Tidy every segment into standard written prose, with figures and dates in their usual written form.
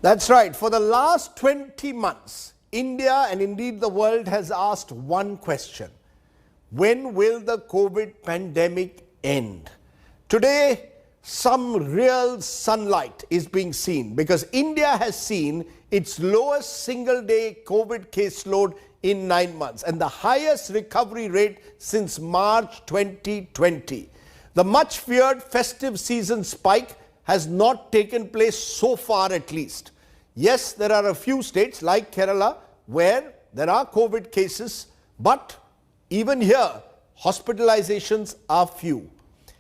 That's right. For the last 20 months, India and indeed the world has asked one question. When will the COVID pandemic end? Today, some real sunlight is being seen because India has seen its lowest single-day COVID caseload in 9 months and the highest recovery rate since March 2020. The much-feared festive season spike has not taken place so far at least. Yes, there are a few states like Kerala where there are COVID cases, but even here, hospitalizations are few.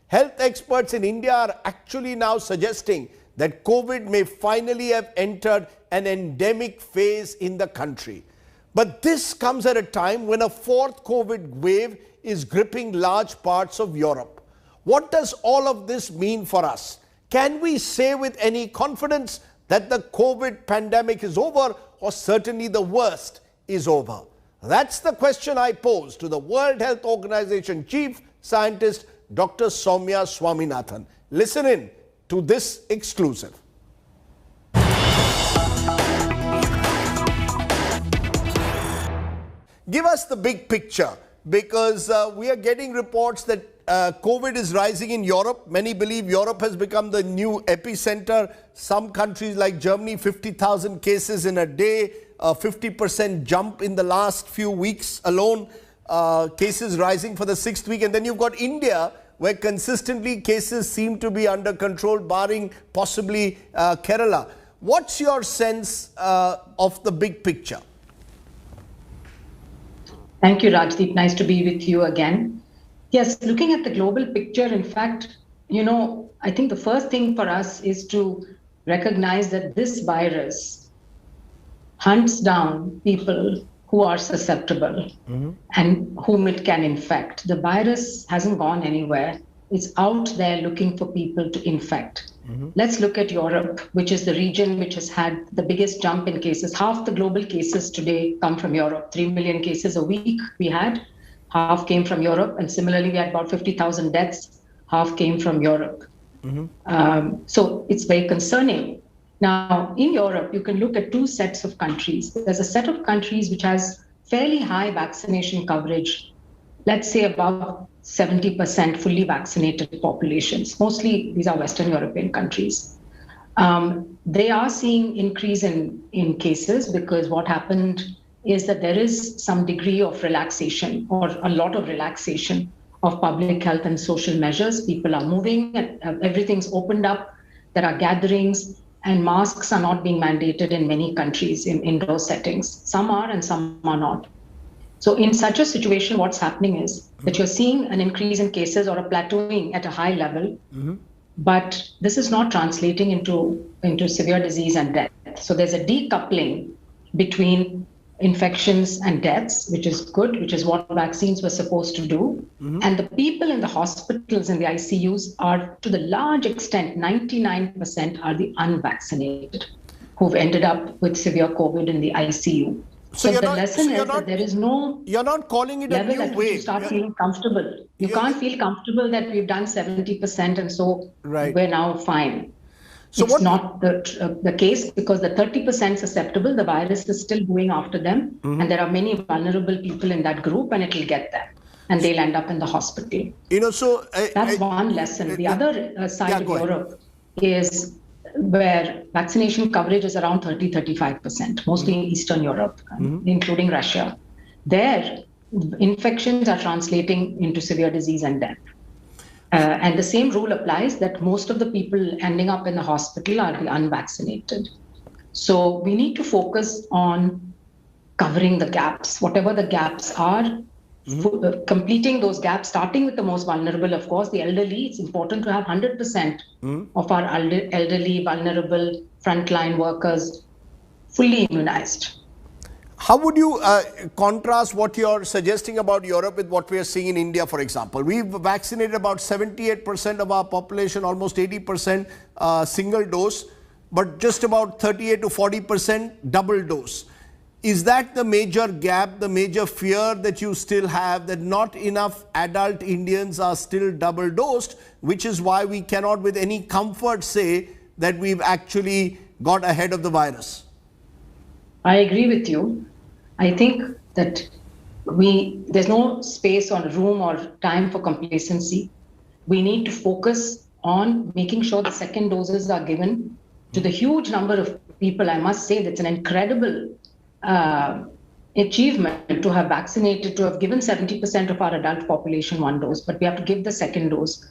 Health experts in India are actually now suggesting that COVID may finally have entered an endemic phase in the country. But this comes at a time when a fourth COVID wave is gripping large parts of Europe. What does all of this mean for us? Can we say with any confidence that the COVID pandemic is over, or certainly the worst is over? That's the question I pose to the World Health Organization Chief Scientist, Dr. Soumya Swaminathan. Listen in to this exclusive. Give us the big picture, because we are getting reports that COVID is rising in Europe. Many believe Europe has become the new epicenter. Some countries like Germany, 50,000 cases in a day, a 50% jump in the last few weeks alone, cases rising for the 6th week. And then you've got India, where consistently cases seem to be under control, barring possibly Kerala. What's your sense of the big picture? Thank you, Rajdeep. Nice to be with you again. Yes, looking at the global picture, in fact, I think the first thing for us is to recognize that this virus hunts down people who are susceptible and whom it can infect. The virus hasn't gone anywhere. It's out there looking for people to infect. Let's look at Europe, which is the region which has had the biggest jump in cases. Half the global cases today come from Europe. 3 million cases a week we had. Half came from Europe. And similarly, we had about 50,000 deaths. Half came from Europe. So it's very concerning. Now, in Europe, you can look at two sets of countries. There's a set of countries which has fairly high vaccination coverage, let's say above 70% fully vaccinated populations. Mostly these are Western European countries. They are seeing increase in cases because what happened is that there is some degree of relaxation or a lot of relaxation of public health and social measures. People are moving, everything's opened up, there are gatherings, and masks are not being mandated in many countries in indoor settings. Some are and some are not. So in such a situation, what's happening is that you're seeing an increase in cases or a plateauing at a high level, but this is not translating into severe disease and death. So there's a decoupling between infections and deaths, which is good, which is what vaccines were supposed to do. And the people in the hospitals and the ICUs are, to the large extent, 99% are the unvaccinated who've ended up with severe COVID in the ICU. So the lesson is that there is no you're not calling it a new wave. You start feeling comfortable. You can't feel comfortable that we've done 70% and so we're now fine. So it's not the case, because the 30% susceptible, the virus is still going after them. And there are many vulnerable people in that group, and it'll get them. And they'll end up in the hospital. So that's one lesson. The other side of Europe is where vaccination coverage is around 30-35%, mostly in Eastern Europe, including Russia. There, infections are translating into severe disease and death. And the same rule applies, that most of the people ending up in the hospital are the unvaccinated. So we need to focus on covering the gaps, whatever the gaps are, completing those gaps, starting with the most vulnerable, of course, the elderly. It's important to have 100% of our elderly, vulnerable, frontline workers fully immunized. How would you contrast what you're suggesting about Europe with what we are seeing in India, for example? We've vaccinated about 78% of our population, almost 80% single dose, but just about 38 to 40% double dose. Is that the major gap, the major fear that you still have, that not enough adult Indians are still double dosed, which is why we cannot with any comfort say that we've actually got ahead of the virus? I agree with you. I think that there's no space or room or time for complacency. We need to focus on making sure the second doses are given to the huge number of people. I must say that's an incredible achievement to have vaccinated, to have given 70% of our adult population one dose, but we have to give the second dose.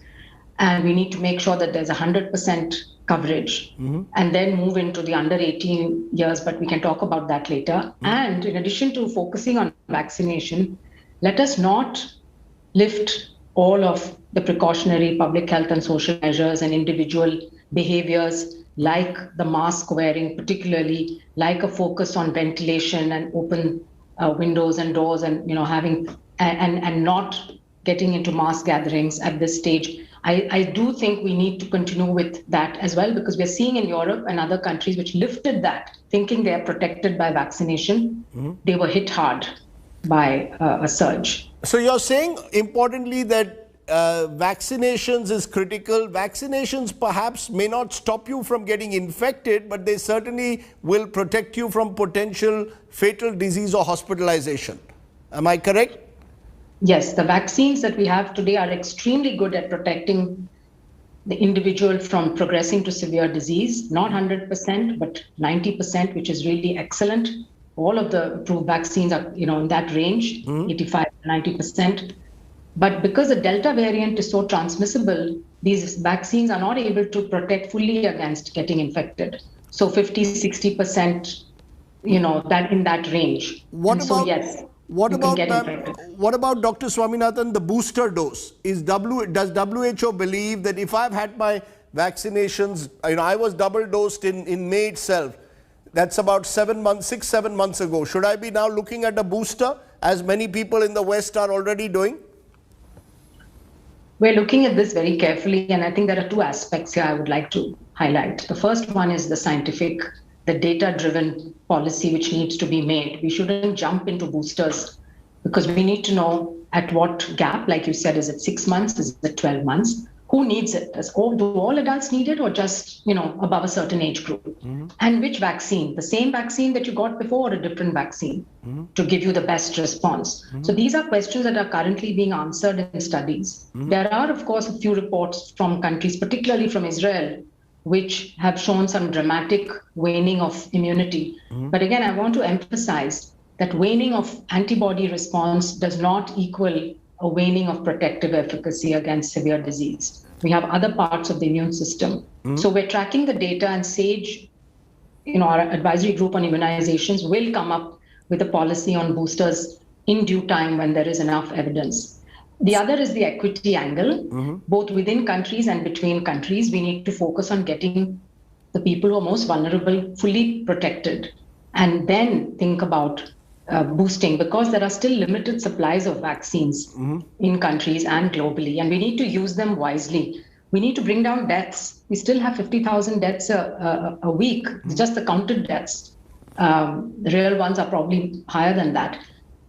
And we need to make sure that there's 100% coverage and then move into the under 18 years, but we can talk about that later. And in addition to focusing on vaccination, let us not lift all of the precautionary public health and social measures and individual behaviors like the mask wearing, particularly like a focus on ventilation and open windows and doors and having and not getting into mass gatherings at this stage. I do think we need to continue with that as well, because we're seeing in Europe and other countries which lifted that, thinking they are protected by vaccination, they were hit hard by a surge. So you're saying, importantly, that vaccinations is critical. Vaccinations perhaps may not stop you from getting infected, but they certainly will protect you from potential fatal disease or hospitalization. Am I correct? Yes, the vaccines that we have today are extremely good at protecting the individual from progressing to severe disease, not 100%, but 90%, which is really excellent. All of the approved vaccines are, in that range, 85 to 90%. But because the Delta variant is so transmissible, these vaccines are not able to protect fully against getting infected. So 50, 60%, that in that range. What about Dr. Swaminathan, the booster dose? Does WHO believe that if I've had my vaccinations, I was double dosed in May itself, that's about 7 months ago. Should I be now looking at a booster, as many people in the West are already doing? We're looking at this very carefully, and I think there are two aspects here I would like to highlight. The first one is the scientific, the data-driven policy which needs to be made. We shouldn't jump into boosters because we need to know at what gap, like you said, is it 6 months, is it 12 months? Who needs it? Do all adults need it, or just, above a certain age group? And which vaccine? The same vaccine that you got before, or a different vaccine to give you the best response? So these are questions that are currently being answered in studies. There are, of course, a few reports from countries, particularly from Israel, which have shown some dramatic waning of immunity. But again, I want to emphasize that waning of antibody response does not equal a waning of protective efficacy against severe disease. We have other parts of the immune system. So we're tracking the data, and SAGE, our advisory group on immunizations, will come up with a policy on boosters in due time when there is enough evidence. The other is the equity angle, both within countries and between countries. We need to focus on getting the people who are most vulnerable fully protected, and then think about boosting, because there are still limited supplies of vaccines in countries and globally, and we need to use them wisely. We need to bring down deaths. We still have 50,000 deaths a week. It's just the counted deaths. The real ones are probably higher than that.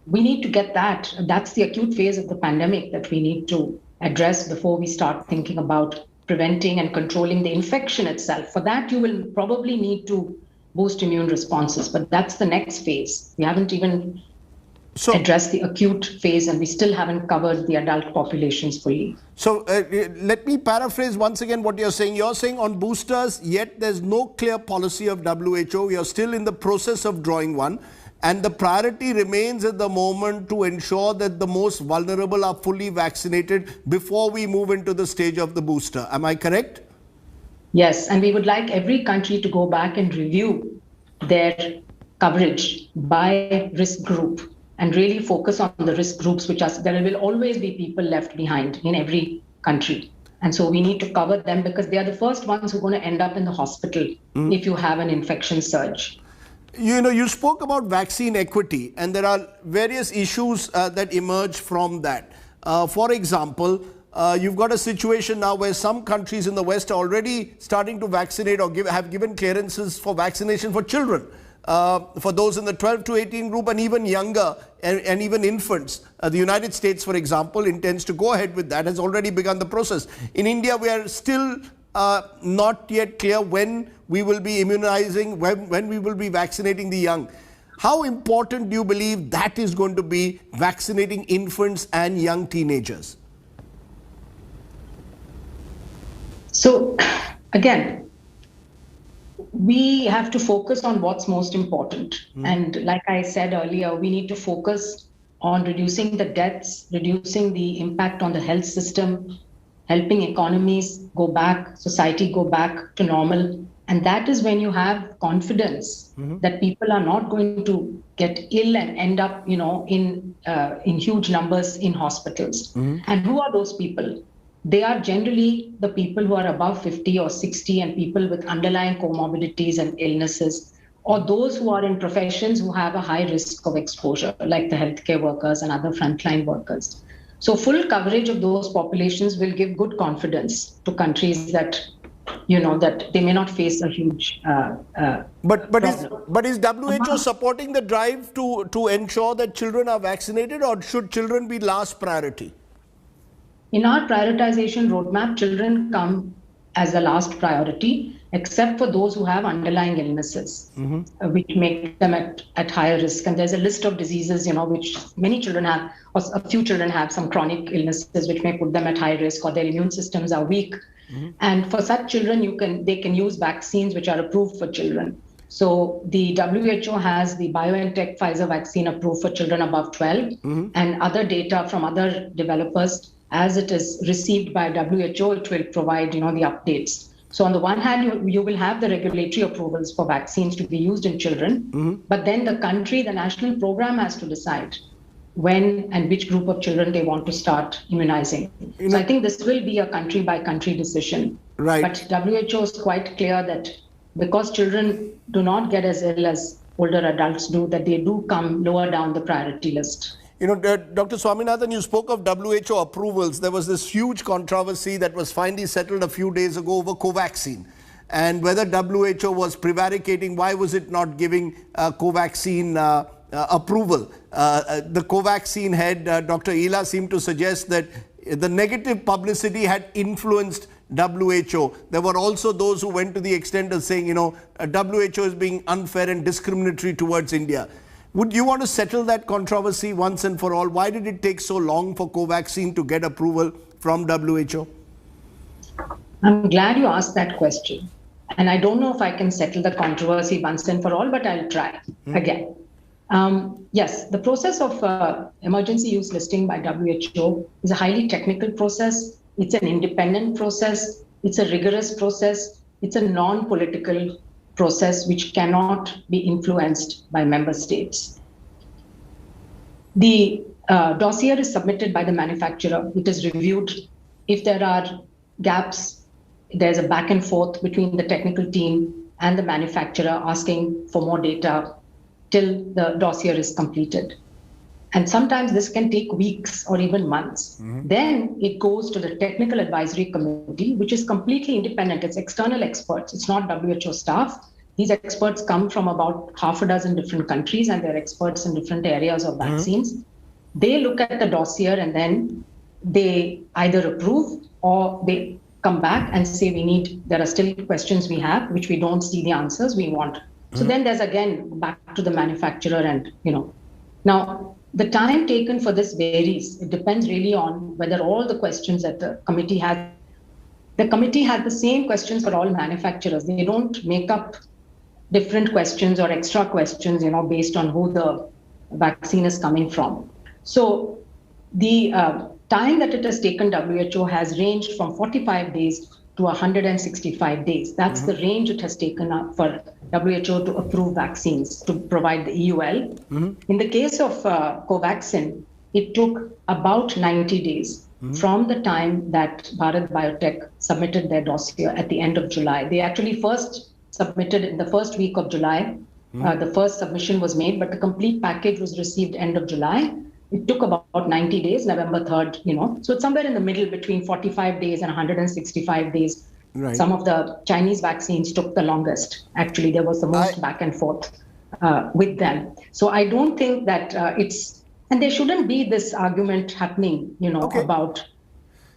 We need to get that. That's the acute phase of the pandemic that we need to address before we start thinking about preventing and controlling the infection itself. For that, you will probably need to boost immune responses, but that's the next phase. We haven't even addressed the acute phase, and we still haven't covered the adult populations fully. So let me paraphrase once again what you're saying. You're saying on boosters, yet there's no clear policy of WHO. We are still in the process of drawing one. And the priority remains at the moment to ensure that the most vulnerable are fully vaccinated before we move into the stage of the booster. Am I correct? Yes, and we would like every country to go back and review their coverage by risk group and really focus on the risk groups, there will always be people left behind in every country. And so we need to cover them because they are the first ones who are going to end up in the hospital if you have an infection surge. You spoke about vaccine equity, and there are various issues that emerge from that. For example, you've got a situation now where some countries in the West are already starting to vaccinate or have given clearances for vaccination for children, for those in the 12 to 18 group and even younger, and even infants. The United States, for example, intends to go ahead with that, has already begun the process. In India, we are still not yet clear when we will be immunizing, when we will be vaccinating the young. How important do you believe that is going to be, vaccinating infants and young teenagers? So, again, we have to focus on what's most important. And like I said earlier, we need to focus on reducing the deaths, reducing the impact on the health system, helping economies go back, society go back to normal. And that is when you have confidence that people are not going to get ill and end up, in huge numbers in hospitals. And who are those people? They are generally the people who are above 50 or 60 and people with underlying comorbidities and illnesses, or those who are in professions who have a high risk of exposure, like the healthcare workers and other frontline workers. So full coverage of those populations will give good confidence to countries that, that they may not face a huge But is WHO supporting the drive to ensure that children are vaccinated, or should children be last priority? In our prioritization roadmap, children come as the last priority, except for those who have underlying illnesses, which make them at higher risk. And there's a list of diseases, which many children have, or a few children have some chronic illnesses, which may put them at high risk, or their immune systems are weak. And for such children, they can use vaccines which are approved for children. So the WHO has the BioNTech Pfizer vaccine approved for children above 12, and other data from other developers. As it is received by WHO, it will provide, the updates. So on the one hand, you will have the regulatory approvals for vaccines to be used in children, but then the national program has to decide when and which group of children they want to start immunizing. So I think this will be a country by country decision. Right. But WHO is quite clear that because children do not get as ill as older adults do, that they do come lower down the priority list. Dr. Swaminathan, you spoke of WHO approvals. There was this huge controversy that was finally settled a few days ago over Covaxin, and whether WHO was prevaricating. Why was it not giving Covaxin approval? The Covaxin head, Dr. Ela, seemed to suggest that the negative publicity had influenced WHO. There were also those who went to the extent of saying, WHO is being unfair and discriminatory towards India. Would you want to settle that controversy once and for all? Why did it take so long for Covaxin to get approval from WHO? I'm glad you asked that question. And I don't know if I can settle the controversy once and for all, but I'll try again. Yes, the process of emergency use listing by WHO is a highly technical process. It's an independent process. It's a rigorous process. It's a non-political process which cannot be influenced by member states. The dossier is submitted by the manufacturer. It is reviewed. If there are gaps, there's a back and forth between the technical team and the manufacturer asking for more data till the dossier is completed. And sometimes this can take weeks or even months. Then it goes to the technical advisory committee, which is completely independent. It's external experts. It's not WHO staff. These experts come from about half a dozen different countries, and they're experts in different areas of vaccines. They look at the dossier and then they either approve or they come back and say, there are still questions we have, which we don't see the answers we want. So then there's again back to the manufacturer and, Now, the time taken for this varies. It depends really on whether all the questions that the committee had. The committee had the same questions for all manufacturers. They don't make up different questions or extra questions, based on who the vaccine is coming from. So the time that it has taken WHO has ranged from 45 days to 165 days. That's the range it has taken up for WHO to approve vaccines, to provide the EUL. In the case of Covaxin, it took about 90 days from the time that Bharat Biotech submitted their dossier at the end of July. They actually first submitted in the first week of July. The first submission was made, but the complete package was received end of July. It took about 90 days, November 3rd, So it's somewhere in the middle between 45 days and 165 days. Right. Some of the Chinese vaccines took the longest. Actually, there was the most back and forth with them. So I don't think that and there shouldn't be this argument happening, about,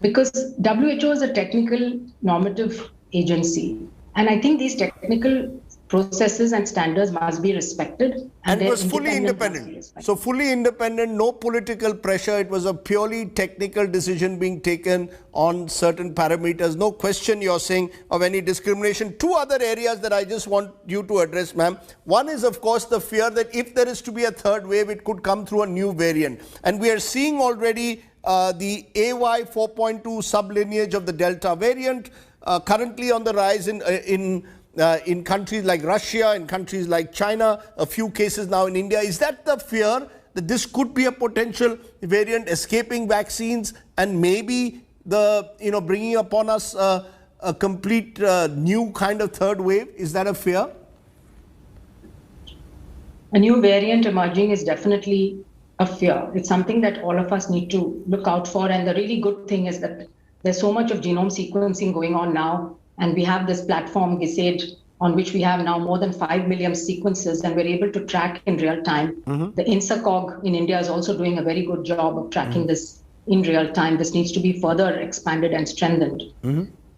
because WHO is a technical normative agency. And I think these technical processes and standards must be respected. And it their was fully independence must be independent. respected. So fully independent, no political pressure. It was a purely technical decision being taken on certain parameters. No question you're saying of any discrimination. Two other areas that I just want you to address, ma'am. One is, of course, the fear that if there is to be a third wave, it could come through a new variant. And we are seeing already the AY 4.2 sublineage of the Delta variant currently on the rise in countries like Russia, in countries like China, a few cases now in India. Is that the fear that this could be a potential variant escaping vaccines and maybe bringing upon us a complete new kind of third wave? Is that a fear? A new variant emerging is definitely a fear. It's something that all of us need to look out for. And the really good thing is that there's so much of genome sequencing going on now. And we have this platform, GISAID, on which we have now more than 5 million sequences, and we're able to track in real time. The INSACOG in India is also doing a very good job of tracking this in real time. This needs to be further expanded and strengthened.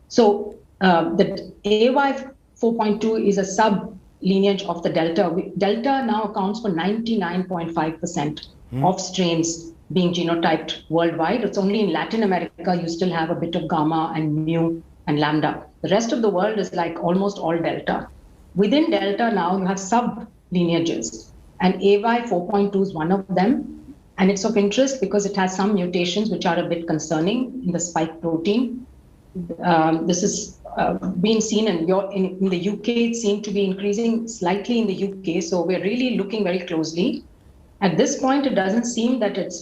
So the AY 4.2 is a sub-lineage of the Delta. Delta now accounts for 99.5% of strains being genotyped worldwide. It's only in Latin America you still have a bit of Gamma and Mu and Lambda. The rest of the world is like almost all Delta. Within Delta now you have sub-lineages, and AY 4.2 is one of them. And it's of interest because it has some mutations which are a bit concerning in the spike protein. This is being seen in the UK. It seemed to be increasing slightly in the UK. So we're really looking very closely. At this point, it doesn't seem that it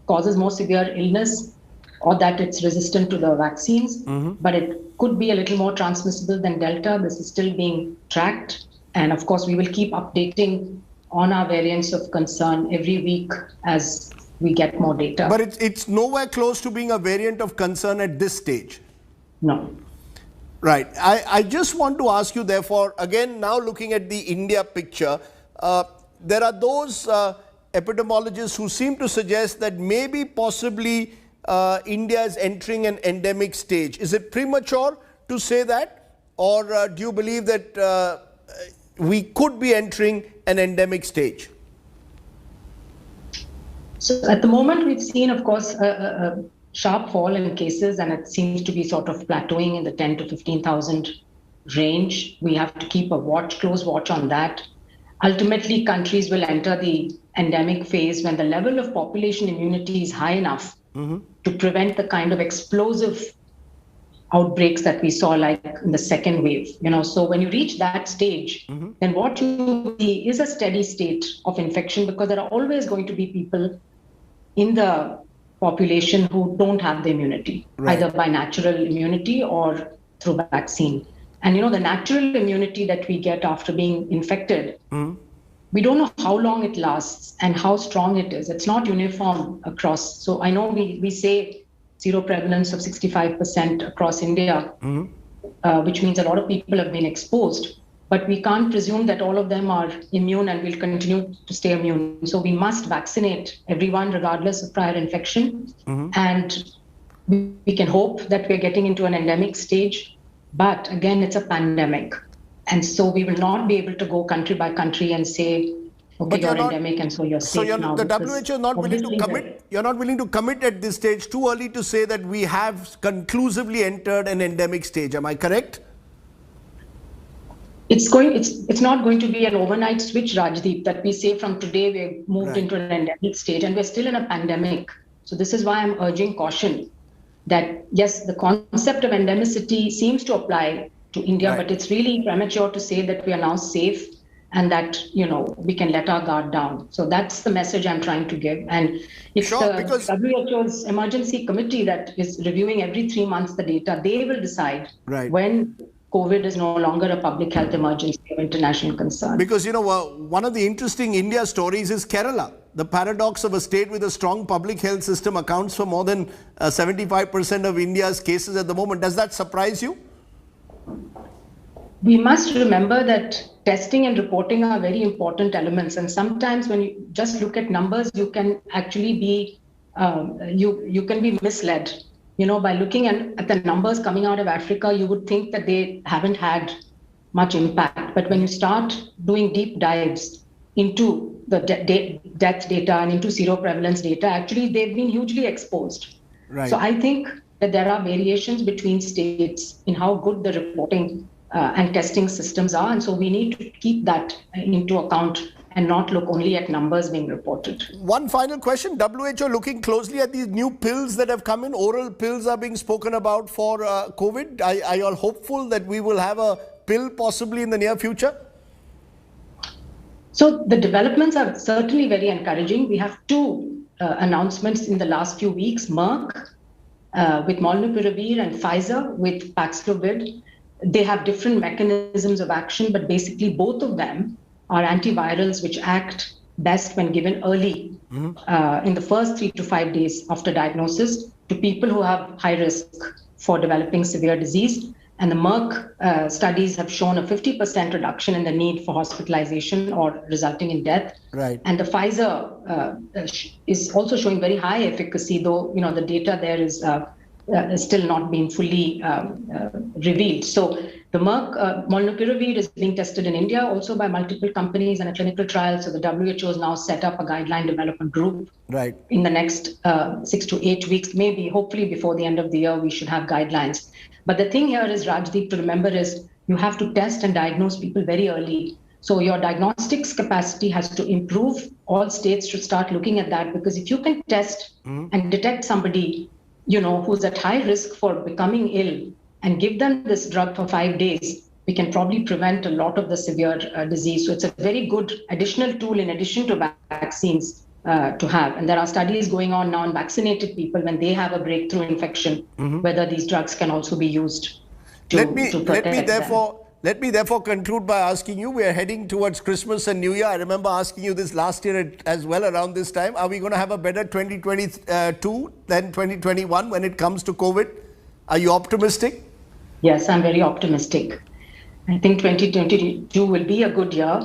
causes more severe illness or that it's resistant to the vaccines, but it could be a little more transmissible than Delta. This is still being tracked. And of course, we will keep updating on our variants of concern every week as we get more data. But it's nowhere close to being a variant of concern at this stage. No. Right. I just want to ask you, therefore, again, now looking at the India picture, there are those epidemiologists who seem to suggest that maybe possibly India is entering an endemic stage. Is it premature to say that? Or do you believe that we could be entering an endemic stage? So at the moment, we've seen, of course, a sharp fall in cases, and it seems to be sort of plateauing in the 10 to 15,000 range. We have to keep a close watch on that. Ultimately, countries will enter the endemic phase when the level of population immunity is high enough to prevent the kind of explosive outbreaks that we saw like in the second wave. So when you reach that stage, then what you see is a steady state of infection, because there are always going to be people in the population who don't have the immunity, either by natural immunity or through vaccine. And the natural immunity that we get after being infected, we don't know how long it lasts and how strong it is. It's not uniform across. So I know we say zero prevalence of 65% across India, which means a lot of people have been exposed. But we can't presume that all of them are immune and will continue to stay immune. So we must vaccinate everyone regardless of prior infection. And we can hope that we're getting into an endemic stage. But again, it's a pandemic. And so we will not be able to go country by country and say, okay, you're endemic and so you're safe now. So the WHO is not willing to commit. You're not willing to commit at this stage. Too early to say that we have conclusively entered an endemic stage. Am I correct? It's not going to be an overnight switch, Rajdeep, that we say from today we've moved into an endemic stage, and we're still in a pandemic. So this is why I'm urging caution that yes, the concept of endemicity seems to apply to India, but it's really premature to say that we are now safe and that we can let our guard down. So that's the message I'm trying to give. And it's WHO's emergency committee that is reviewing every 3 months the data. They will decide when COVID is no longer a public health emergency of international concern. Because, one of the interesting India stories is Kerala. The paradox of a state with a strong public health system accounts for more than 75% of India's cases at the moment. Does that surprise you? We must remember that testing and reporting are very important elements. And sometimes when you just look at numbers, you can actually be, you can be misled. By looking at the numbers coming out of Africa, you would think that they haven't had much impact. But when you start doing deep dives into the death data and into seroprevalence data, actually they've been hugely exposed. Right. So I think that there are variations between states in how good the reporting and testing systems are. And so we need to keep that into account and not look only at numbers being reported. One final question. WHO looking closely at these new pills that have come in. Oral pills are being spoken about for COVID. Are you all hopeful that we will have a pill possibly in the near future? So the developments are certainly very encouraging. We have two announcements in the last few weeks. Merck with Molnupiravir and Pfizer with Paxlovid. They have different mechanisms of action, but basically both of them are antivirals which act best when given early in the first 3 to 5 days after diagnosis to people who have high risk for developing severe disease. And the Merck studies have shown a 50% reduction in the need for hospitalization or resulting in death. Right. And the Pfizer is also showing very high efficacy, though the data there is still not being fully revealed. So the Merck Molnupiravir is being tested in India also by multiple companies and a clinical trial. So the WHO has now set up a guideline development group. Right. In the next 6 to 8 weeks, maybe, hopefully before the end of the year, we should have guidelines. But the thing here is, Rajdeep, to remember is you have to test and diagnose people very early. So your diagnostics capacity has to improve. All states should start looking at that, because if you can test and detect somebody, who's at high risk for becoming ill and give them this drug for 5 days, we can probably prevent a lot of the severe disease. So it's a very good additional tool in addition to vaccines to have. And there are studies going on now on vaccinated people when they have a breakthrough infection, whether these drugs can also be used to protect them. Let me therefore conclude by asking you, we are heading towards Christmas and New Year. I remember asking you this last year as well around this time. Are we going to have a better 2022 than 2021 when it comes to COVID? Are you optimistic? Yes, I'm very optimistic. I think 2022 will be a good year,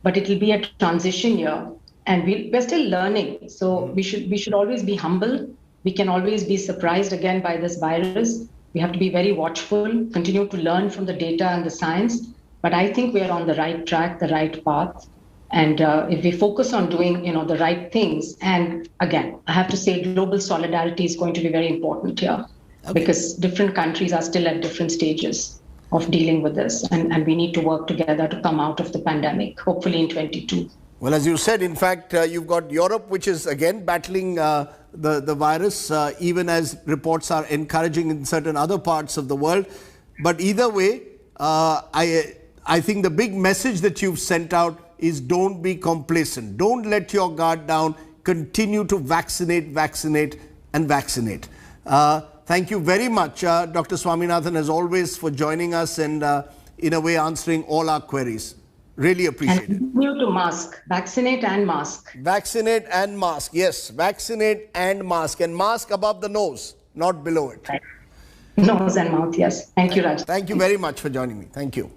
but it will be a transition year. And we're still learning. So we should always be humble. We can always be surprised again by this virus. We have to be very watchful, continue to learn from the data and the science. But I think we are on the right track, the right path. And if we focus on doing, the right things, and again, I have to say global solidarity is going to be very important here, because different countries are still at different stages of dealing with this. And we need to work together to come out of the pandemic, hopefully in 2022. Well, as you said, in fact, you've got Europe, which is again battling the virus, even as reports are encouraging in certain other parts of the world. But either way, I think the big message that you've sent out is don't be complacent. Don't let your guard down. Continue to vaccinate, vaccinate, and vaccinate. Thank you very much, Dr. Swaminathan, as always, for joining us and in a way answering all our queries. Really appreciate it. Continue to mask. Vaccinate and mask. Vaccinate and mask. Yes, vaccinate and mask. And mask above the nose, not below it. Right. Nose and mouth, yes. Thank you, Raj. Thank you very much for joining me. Thank you.